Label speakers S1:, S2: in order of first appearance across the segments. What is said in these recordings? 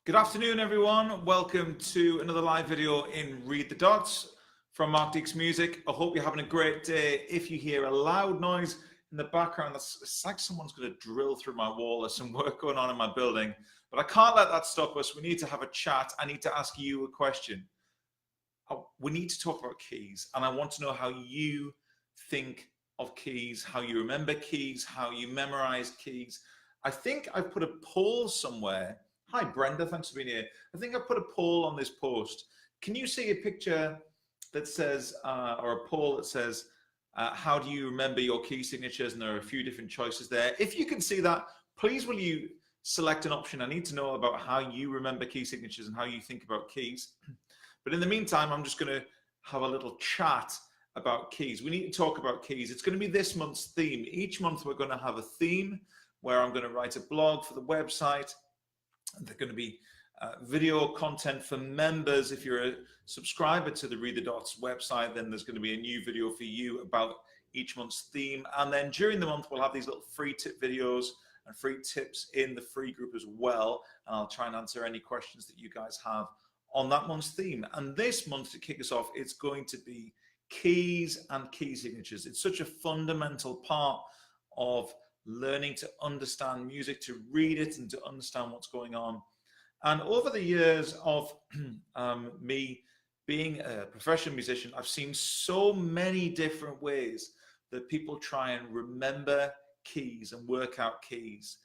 S1: Good afternoon, everyone. Welcome to another live video in Read the Dots from Mark Deeks Music. I hope you're having a great day. If you hear a loud noise in the background, it's like someone's going to drill through my wall. There's some work going on in my building, but I can't let that stop us. We need to have a chat. I need to ask you a question. We need to talk about keys, and I want to know how you think of keys, how you remember keys, how you memorize keys. I think I've put a poll somewhere. Hi, Brenda. Thanks for being here. I think I put a poll on this post. Can you see a picture that says, or a poll that says, how do you remember your key signatures? And there are a few different choices there. If you can see that, please will you select an option? I need to know about how you remember key signatures and how you think about keys. But in the meantime, I'm just going to have a little chat about keys. We need to talk about keys. It's going to be this month's theme. Each month we're going to have a theme where I'm going to write a blog for the website. There's going to be video content for members. If you're a subscriber to the Read the Dots website, then there's going to be a new video for you about each month's theme. And then during the month, we'll have these little free tip videos and free tips in the free group as well. And I'll try and answer any questions that you guys have on that month's theme. And this month, to kick us off, it's going to be keys and key signatures. It's such a fundamental part of learning to understand music, to read it and to understand what's going on. And over the years of me being a professional musician, I've seen so many different ways that people try and remember keys and work out keys.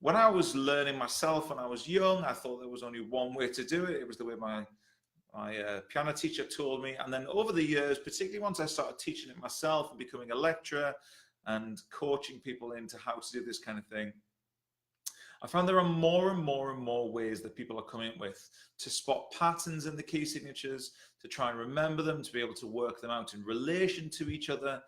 S1: When I was learning myself when I was young, I thought there was only one way to do it. It was the way my piano teacher told me. And then over the years, particularly once I started teaching it myself and becoming a lecturer and coaching people into how to do this kind of thing, I found there are more and more and more ways that people are coming up with to spot patterns in the key signatures, to try and remember them, to be able to work them out in relation to each other.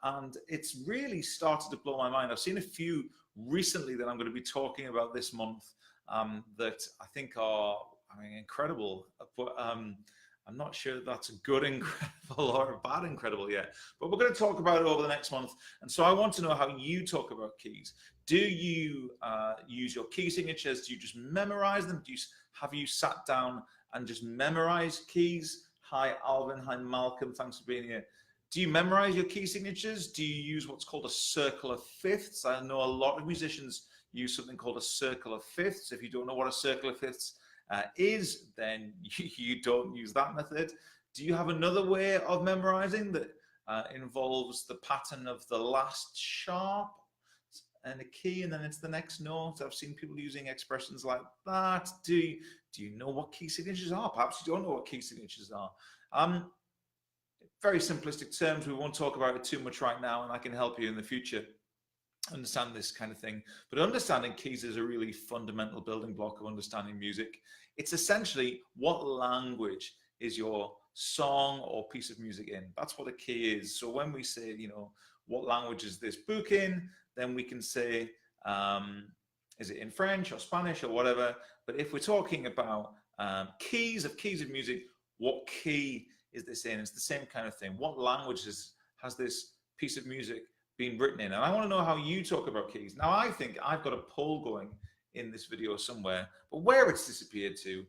S1: And it's really started to blow my mind. I've seen a few recently that I'm going to be talking about this month that I think are incredible, but I'm not sure that's a good incredible or a bad incredible yet, but we're going to talk about it over the next month. And so I want to know how you talk about keys. Do you use your key signatures? Do you just memorize them? Have you sat down and just memorized keys? Hi, Alvin. Hi, Malcolm. Thanks for being here. Do you memorize your key signatures? Do you use what's called a circle of fifths? I know a lot of musicians use something called a circle of fifths. If you don't know what a circle of fifths is, then you don't use that method. Do you have another way of memorizing that involves the pattern of the last sharp and a key and then it's the next note? I've seen people using expressions like that. Do you know what key signatures are? Perhaps you don't know what key signatures are. Very simplistic terms. We won't talk about it too much right now, and I can help you in the future understand this kind of thing. But understanding keys is a really fundamental building block of understanding music. It's essentially what language is your song or piece of music in. That's what a key is. So when we say, what language is this book in, then we can say, is it in French or Spanish or whatever? But if we're talking about keys of music, what key is this in? It's the same kind of thing. What language has this piece of music been written in? And I want to know how you talk about keys. Now, I think I've got a poll going in this video somewhere, but where it's disappeared to,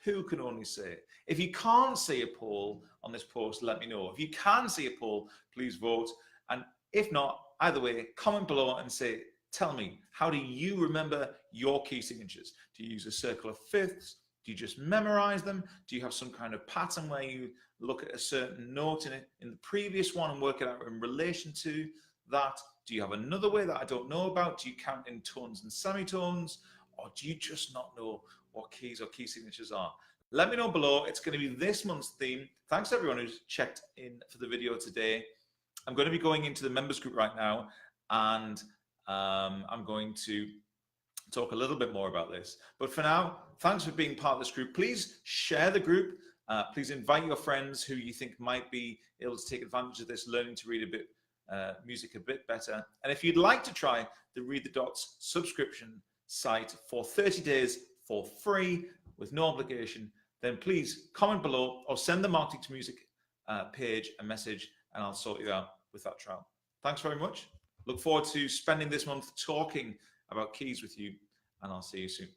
S1: who can only say? If you can't see a poll on this post, let me know. If you can see a poll, please vote. And if not, either way, comment below and say, tell me, how do you remember your key signatures? Do you use a circle of fifths? Do you just memorize them? Do you have some kind of pattern where you look at a certain note in the previous one and work it out in relation to that? Do you have another way that I don't know about? Do you count in tones and semitones? Or do you just not know what keys or key signatures are? Let me know below. It's going to be this month's theme. Thanks everyone who's checked in for the video today. I'm going to be going into the members group right now, and I'm going to talk a little bit more about this. But for now, thanks for being part of this group. Please share the group. Please invite your friends who you think might be able to take advantage of this, learning to read music a bit better. And if you'd like to try the Read the Dots subscription site for 30 days for free with no obligation, then please comment below or send the Mark Deeks Music page a message and I'll sort you out with that trial. Thanks very much. Look forward to spending this month talking about keys with you, and I'll see you soon.